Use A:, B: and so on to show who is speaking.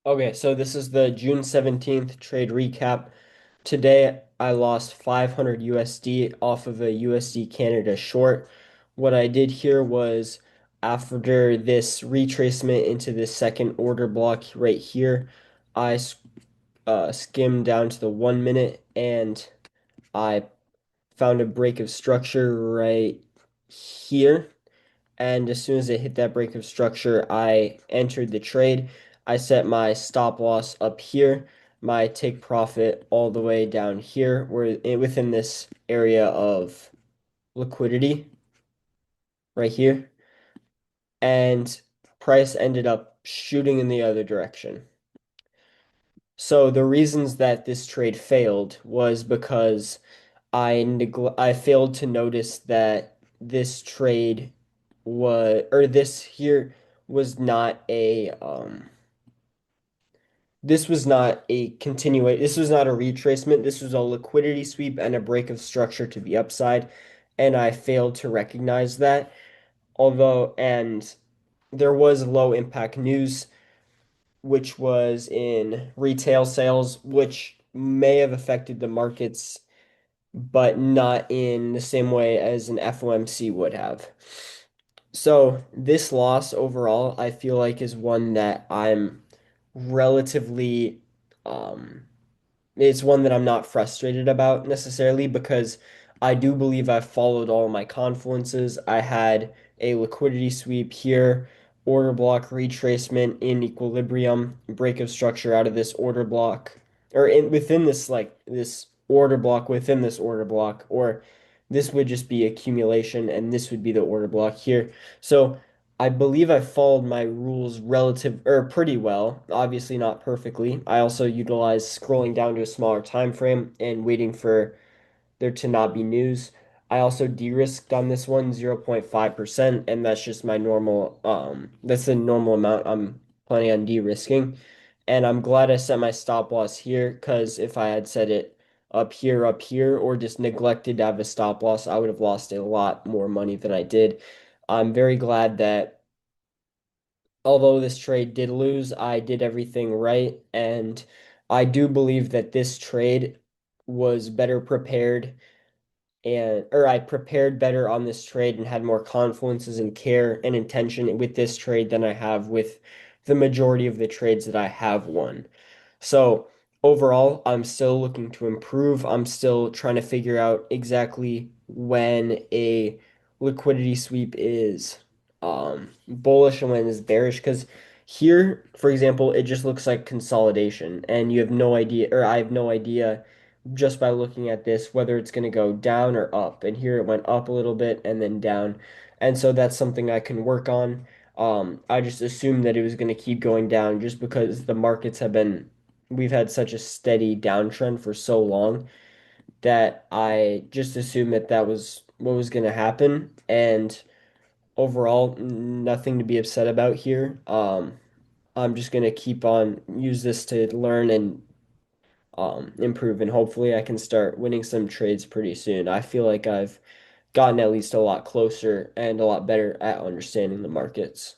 A: Okay, so this is the June 17th trade recap. Today I lost 500 USD off of a USD Canada short. What I did here was after this retracement into this second order block right here, I skimmed down to the 1 minute and I found a break of structure right here. And as soon as it hit that break of structure, I entered the trade. I set my stop loss up here, my take profit all the way down here. Within this area of liquidity right here, and price ended up shooting in the other direction. So the reasons that this trade failed was because I failed to notice that this trade was or this here was not a this was not a this was not a retracement. This was a liquidity sweep and a break of structure to the upside, and I failed to recognize that. And there was low impact news which was in retail sales, which may have affected the markets but not in the same way as an FOMC would have. So this loss overall, I feel like is one that I'm relatively, um, it's one that I'm not frustrated about necessarily because I do believe I've followed all my confluences. I had a liquidity sweep here, order block retracement in equilibrium, break of structure out of this order block, or within this this order block within this order block, or this would just be accumulation and this would be the order block here. So I believe I followed my rules relative or pretty well, obviously not perfectly. I also utilize scrolling down to a smaller time frame and waiting for there to not be news. I also de-risked on this one 0.5%, and that's just my normal that's the normal amount I'm planning on de-risking. And I'm glad I set my stop loss here because if I had set it up here, or just neglected to have a stop loss, I would have lost a lot more money than I did. I'm very glad that although this trade did lose, I did everything right. And I do believe that this trade was better prepared or I prepared better on this trade and had more confluences and care and intention with this trade than I have with the majority of the trades that I have won. So overall, I'm still looking to improve. I'm still trying to figure out exactly when a liquidity sweep is bullish and when is bearish. Because here, for example, it just looks like consolidation, and you have no idea, or I have no idea just by looking at this whether it's going to go down or up. And here it went up a little bit and then down. And so that's something I can work on. I just assumed that it was going to keep going down just because the markets have been we've had such a steady downtrend for so long that I just assumed that that was what was going to happen. And overall, nothing to be upset about here. I'm just going to keep on use this to learn and improve, and hopefully I can start winning some trades pretty soon. I feel like I've gotten at least a lot closer and a lot better at understanding the markets.